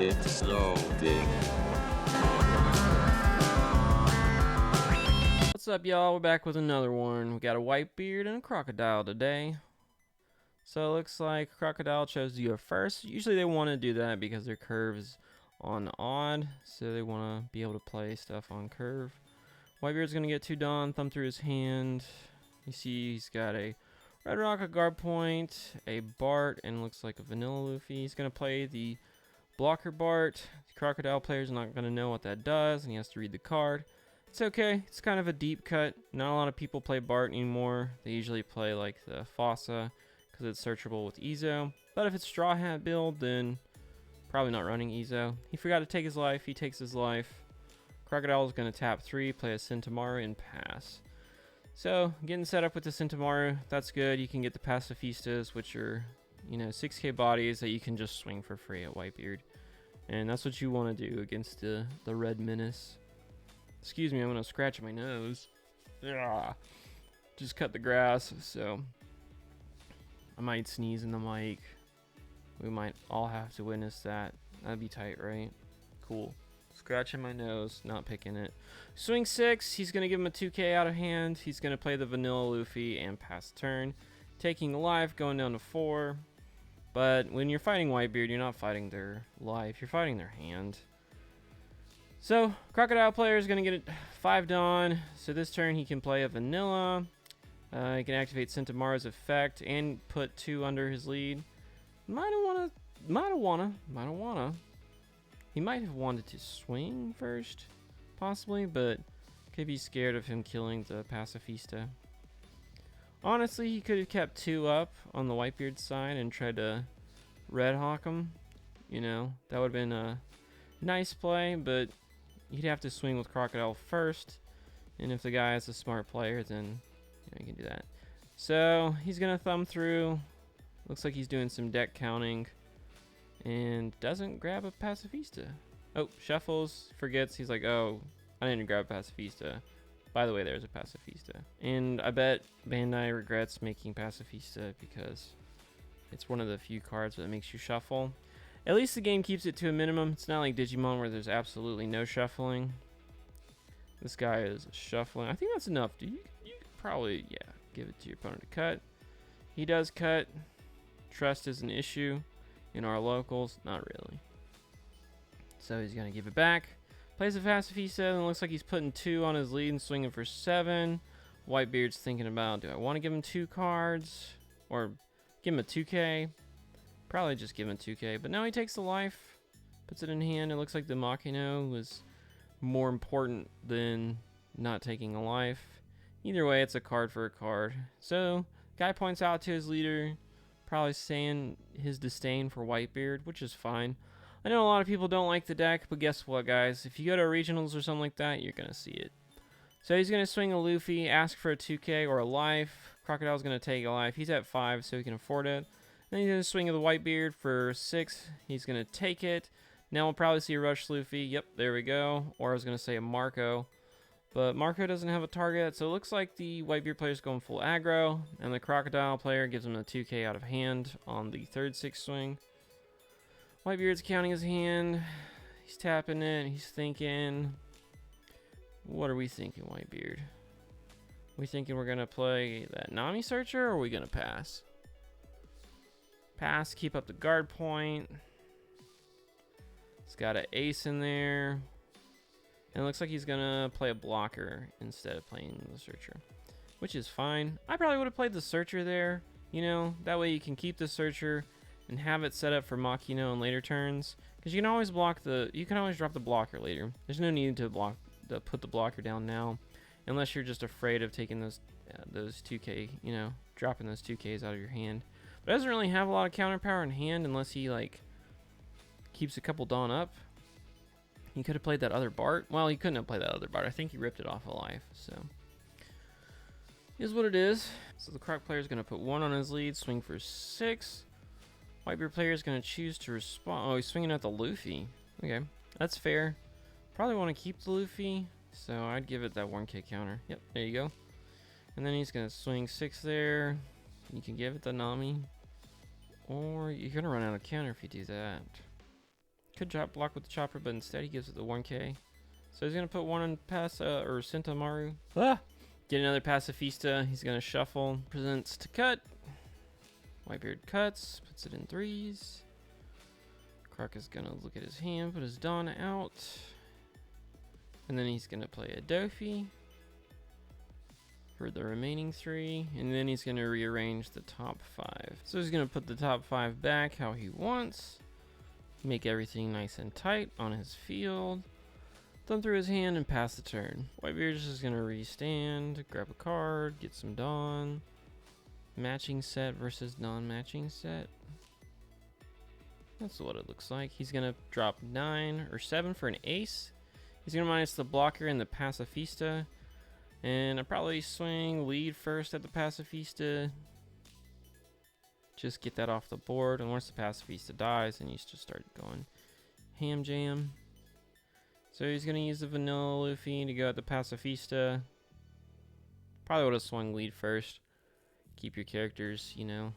It's loading. What's up, y'all? We're back with another one. We got a Whitebeard and a Crocodile today. So it looks like Crocodile chose to go first. Usually they want to do that because their curve is on odd, so they want to be able to play stuff on curve. Whitebeard's going to get 2 Dawn, thumb through his hand. You see he's got a Red Rock, a Guard Point, a Bart, and looks like a Vanilla Luffy. He's going to play the Blocker Bart. The Crocodile player's not going to know what that does, and he has to read the card. It's okay. It's kind of a deep cut. Not a lot of people play Bart anymore. They usually play like the Fossa because it's searchable with Ezo. But if it's Straw Hat build, then probably not running Ezo. He forgot to take his life. He takes his life. Crocodile is going to tap 3, play a Centaur, and pass. So getting set up with the Centaur, that's good. You can get the Pacifistas, which are, 6k bodies that you can just swing for free at Whitebeard. And that's what you want to do against the Red Menace. Excuse me, I'm gonna scratch my nose. Yeah, just cut the grass, so I might sneeze in the mic. We might all have to witness that. That'd be tight, right? Cool. Scratching my nose, not picking it. Swing 6, he's gonna give him a 2k out of hand. He's gonna play the Vanilla Luffy and pass turn. Taking a life, going down to 4. But when you're fighting Whitebeard, you're not fighting their life, you're fighting their hand. So, Crocodile player is going to get 5 Dawn. So this turn he can play a Vanilla. He can activate Centaur's effect and put 2 under his lead. Might have wanna. He might have wanted to swing first, possibly, but could be scared of him killing the Pacifista. Honestly, he could have kept 2 up on the Whitebeard side and tried to Red Hawk him. That would have been a nice play, but he'd have to swing with Crocodile first, and if the guy is a smart player, then you can do that. So he's gonna thumb through. Looks like he's doing some deck counting, and doesn't grab a Pacifista. Oh, shuffles, forgets. He's like, oh, I didn't grab a Pacifista. By the way, there's a Pacifista, and I bet Bandai regrets making Pacifista because it's one of the few cards that makes you shuffle. At least the game keeps it to a minimum. It's not like Digimon where there's absolutely no shuffling. This guy is shuffling. I think that's enough. You probably, give it to your opponent to cut. He does cut. Trust is an issue in our locals. Not really. So he's going to give it back. Plays a Pacifista, and looks like he's putting 2 on his lead and swinging for 7. Whitebeard's thinking about, do I want to give him 2 cards or give him a 2k? Probably just give him 2k, but now he takes the life, puts it in hand. It looks like the Machino was more important than not taking a life. Either way, it's a card for a card. So, guy points out to his leader, probably saying his disdain for Whitebeard, which is fine. I know a lot of people don't like the deck, but guess what, guys? If you go to regionals or something like that, you're going to see it. So he's going to swing a Luffy, ask for a 2k or a life. Crocodile's going to take a life. He's at 5, so he can afford it. Then he's going to swing with the Whitebeard for 6. He's going to take it. Now we'll probably see a Rush Luffy. Yep, there we go. Or I was going to say a Marco. But Marco doesn't have a target, so it looks like the Whitebeard player is going full aggro. And the Crocodile player gives him a 2k out of hand on the 3rd 6 swing. Whitebeard's counting his hand. He's tapping it. He's thinking. What are we thinking, Whitebeard? We thinking we're going to play that Nami Searcher, or are we going to pass? Pass, keep up the guard point. It's got an ace in there. And it looks like he's gonna play a blocker instead of playing the searcher, which is fine. I probably would have played the searcher there. That way you can keep the searcher and have it set up for Machino in later turns. Because you can always drop the blocker later. There's no need to put the blocker down now, unless you're just afraid of taking those 2k, dropping those 2ks out of your hand. But doesn't really have a lot of counter power in hand unless he keeps a couple Dawn up. He could have played that other Bart. Well, he couldn't have played that other Bart. I think he ripped it off a life. So is what it is. So the Croc player is going to put 1 on his lead, swing for 6. Whitebeard player is going to choose to respond. Oh, he's swinging at the Luffy. Okay, that's fair. Probably want to keep the Luffy, so I'd give it that 1k counter. Yep, there you go. And then he's going to swing 6 there. You can give it the Nami. Or you're going to run out of counter if you do that. Could drop block with the chopper, but instead he gives it the 1k. So he's gonna put one on or Sentamaru. Get another Pacifista. He's gonna shuffle. Presents to cut. Whitebeard cuts. Puts it in 3s. Croc is gonna look at his hand, put his Dawn out. And then he's gonna play a Dofi for the remaining 3. And then he's gonna rearrange the top 5. So he's gonna put the top 5 back how he wants. Make everything nice and tight on his field. Thumb through his hand and pass the turn. Whitebeard is just gonna restand, grab a card, get some Dawn. Matching set versus non-matching set. That's what it looks like. He's gonna drop 9 or 7 for an ace. He's gonna minus the blocker and the Pacifista. And I'll probably swing lead first at the Pacifista. Just get that off the board. And once the Pacifista dies, then you just start going ham jam. So he's going to use the vanilla Luffy to go at the Pacifista. Probably would have swung lead first. Keep your characters, you know,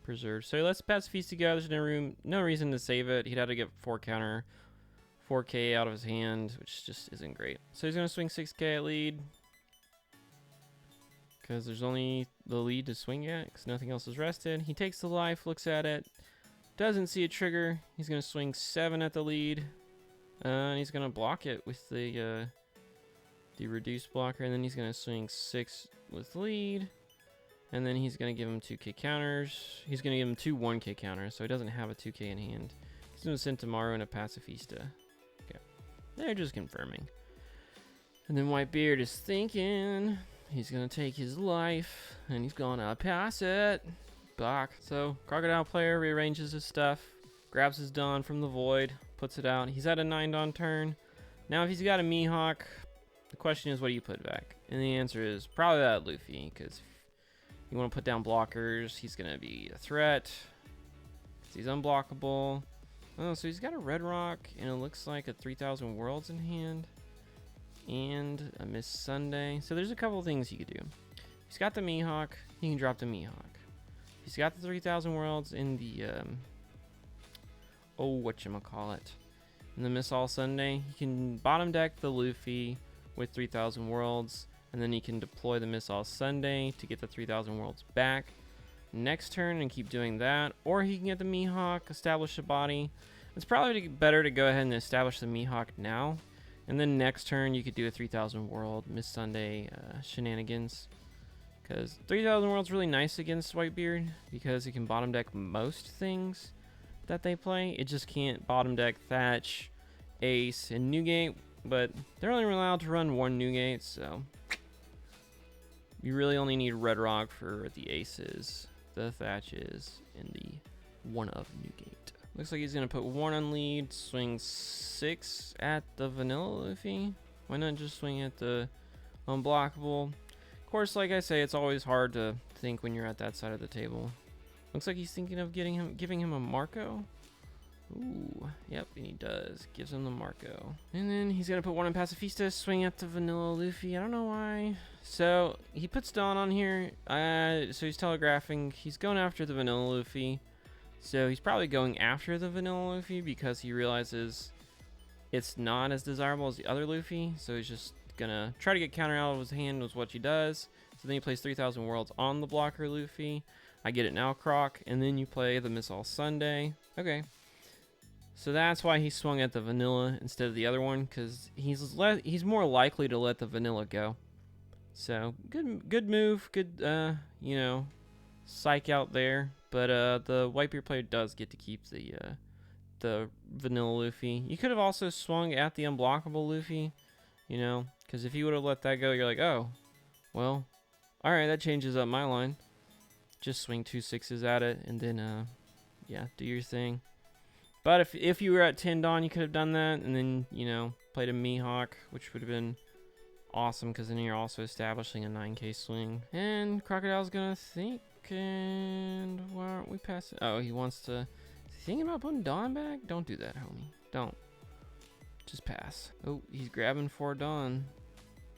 preserved. So he lets the Pacifista go. There's no reason to save it. He'd have to get 4k out of his hand, which just isn't great. So he's going to swing 6k at lead. Because there's only the lead to swing at, because nothing else is rested. He takes the life, looks at it, doesn't see a trigger. He's going to swing 7 at the lead. And he's going to block it with the reduced blocker. And then he's going to swing 6 with lead. And then he's going to give him 2k counters. He's going to give him 2 1k counters, so he doesn't have a 2k in hand. He's going to send Tamaru and a Pacifista. Okay, they're just confirming. And then Whitebeard is thinking... He's going to take his life, and he's going to pass it back. So, Crocodile player rearranges his stuff, grabs his Dawn from the void, puts it out. He's at a 9 Dawn turn. Now, if he's got a Mihawk, the question is, what do you put back? And the answer is probably that Luffy, because you want to put down blockers. He's going to be a threat. He's unblockable. Oh, so he's got a Red Rock, and it looks like a 3,000 Worlds in hand. And a Miss Sunday. So there's a couple things you could do. He's got the Mihawk. He can drop the Mihawk. He's got the 3,000 Worlds in the whatchamacallit. In the Miss All Sunday. He can bottom deck the Luffy with 3,000 Worlds. And then he can deploy the Miss All Sunday to get the 3,000 Worlds back next turn and keep doing that. Or he can get the Mihawk, establish a body. It's probably better to go ahead and establish the Mihawk now. And then next turn, you could do a 3,000 World Miss Sunday shenanigans. Because 3,000 World's really nice against Whitebeard. Because it can bottom deck most things that they play. It just can't bottom deck Thatch, Ace, and Newgate. But they're only allowed to run 1 Newgate. So you really only need Red Rock for the Aces, the Thatches, and the 1 of Newgate. Looks like he's going to put 1 on lead, swing 6 at the vanilla Luffy. Why not just swing at the unblockable? Of course, like I say, it's always hard to think when you're at that side of the table. Looks like he's thinking of giving him a Marco. Ooh, yep, and he does. Gives him the Marco. And then he's going to put 1 on Pacifista, swing at the vanilla Luffy. I don't know why. So he puts Dawn on here. So he's telegraphing. He's going after the vanilla Luffy. So he's probably going after the vanilla Luffy because he realizes it's not as desirable as the other Luffy. So he's just gonna try to get counter out of his hand was what he does. So then he plays 3,000 Worlds on the blocker Luffy. I get it now, Croc. And then you play the Miss All Sunday. Okay. So that's why he swung at the vanilla instead of the other one, because he's more likely to let the vanilla go. So good move, good you know, psych out there. But the Whitebeard player does get to keep the vanilla Luffy. You could have also swung at the unblockable Luffy, you know, because if you would have let that go, you're like, oh, well, all right, that changes up my line. Just swing 2 6s at it, and then yeah, do your thing. But if you were at 10 Dawn, you could have done that, and then, you know, played a Mihawk, which would have been awesome, because then you're also establishing a 9k swing. And Crocodile's gonna think. And why aren't we passing? Oh, he wants to. Is he thinking about putting Dawn back? Don't do that, homie. Don't. Just pass. Oh, he's grabbing 4 Dawn.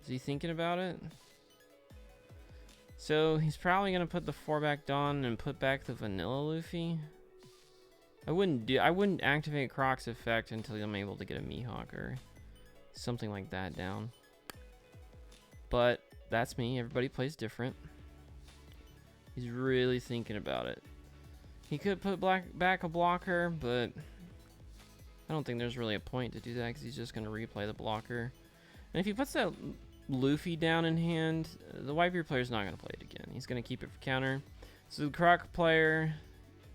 Is he thinking about it? So he's probably gonna put the 4 back Dawn and put back the vanilla Luffy. I wouldn't activate Croc's effect until I'm able to get a Mihawk or something like that down. But that's me. Everybody plays different. He's really thinking about it. He could put back a blocker, but I don't think there's really a point to do that because he's just going to replay the blocker. And if he puts that Luffy down in hand, the Whitebeard player is not going to play it again. He's going to keep it for counter. So the Croc player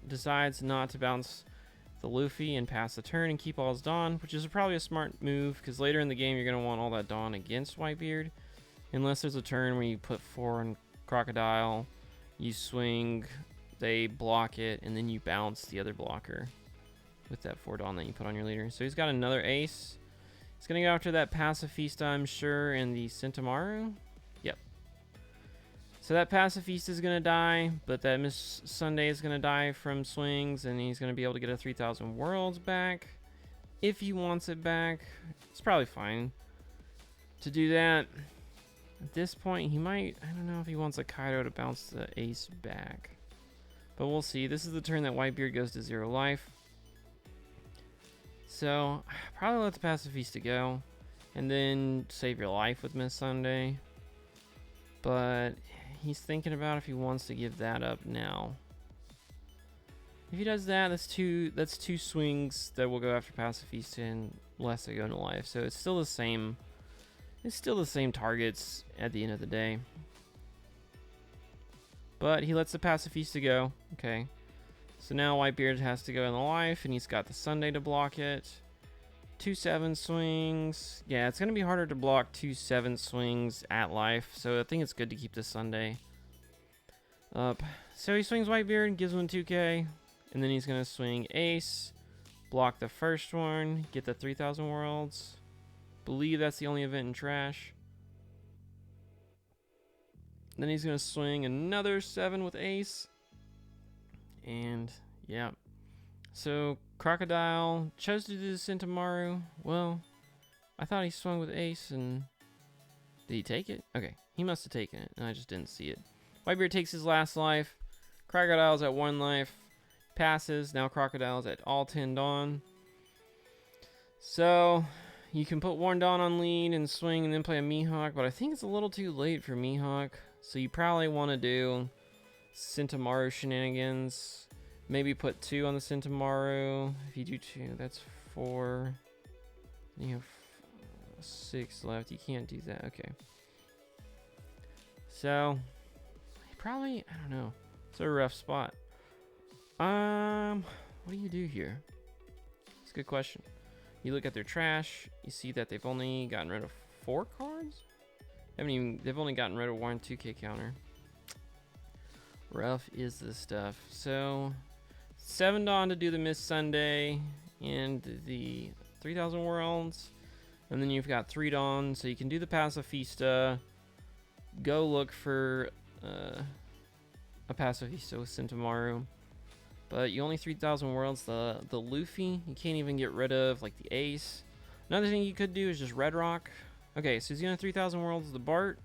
decides not to bounce the Luffy and pass the turn and keep all his Dawn, which is probably a smart move because later in the game you're going to want all that Dawn against Whitebeard. Unless there's a turn where you put 4 on Crocodile, you swing, they block it, and then you bounce the other blocker with that 4 Dawn that you put on your leader. So he's got another ace. He's going to go after that Pacifista, I'm sure, and the Sentimaru. Yep. So that Pacifista is going to die, but that Miss Sunday is going to die from swings, and he's going to be able to get a 3,000 Worlds back. If he wants it back, it's probably fine to do that. At this point, he might, I don't know if he wants a Kaido to bounce the ace back. But we'll see. This is the turn that Whitebeard goes to 0 life. So, probably let the Pacifista go. And then save your life with Miss Sunday. But he's thinking about if he wants to give that up now. If he does that, that's two swings that will go after Pacifista and less that go into life. So it's still the same. It's still the same targets at the end of the day. But he lets the Pacifista go. Okay. So now Whitebeard has to go in the life, and he's got the Sunday to block it. 2 7 swings. Yeah, it's going to be harder to block 2 7 swings at life. So I think it's good to keep the Sunday up. So he swings Whitebeard, gives him 2k. And then he's going to swing ace. Block the first one. Get the 3,000 Worlds. Believe that's the only event in trash. Then he's going to swing another 7 with ace. And yeah. So Crocodile chose to do the Sentimaru. Well, I thought he swung with ace and did he take it? Okay, he must have taken it and I just didn't see it. Whitebeard takes his last life. Crocodile's at 1 life. Passes. Now Crocodile's at all 10 Dawn. So you can put 1 Dawn on lead and swing and then play a Mihawk, but I think it's a little too late for Mihawk. So you probably want to do Sentimaru shenanigans. Maybe put 2 on the Sentimaru. If you do 2, that's 4. You have 6 left. You can't do that. Okay. So probably, I don't know. It's a rough spot. What do you do here? It's a good question. You look at their trash. You see that they've only gotten rid of 4 cards. They've only gotten rid of 1 2k counter. Rough is the stuff. So 7 Dawn to do the Miss Sunday and the 3,000 Worlds, and then you've got 3 Dawn, so you can do the Pacifista. Go look for a Pacifista with Sentimaru. But you only 3,000 Worlds. The Luffy, you can't even get rid of, like the Ace. Another thing you could do is just Red Rock. Okay, so he's going to 3,000 Worlds the Bart.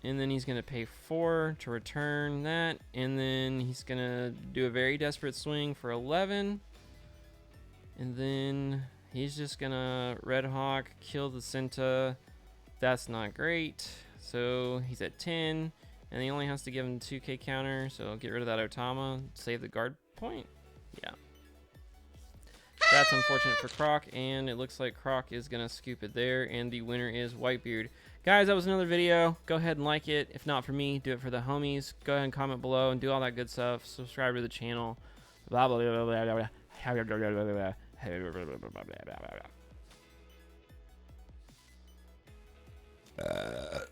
And then he's going to pay 4 to return that. And then he's going to do a very desperate swing for 11. And then he's just going to Red Hawk, kill the Senta. That's not great. So he's at 10. And he only has to give him 2k counter. So get rid of that Otama. Save the guard point. Yeah. That's unfortunate for Croc. And it looks like Croc is going to scoop it there. And the winner is Whitebeard. Guys, that was another video. Go ahead and like it. If not for me, do it for the homies. Go ahead and comment below and do all that good stuff. Subscribe to the channel. Blah, blah, blah, blah, blah, blah.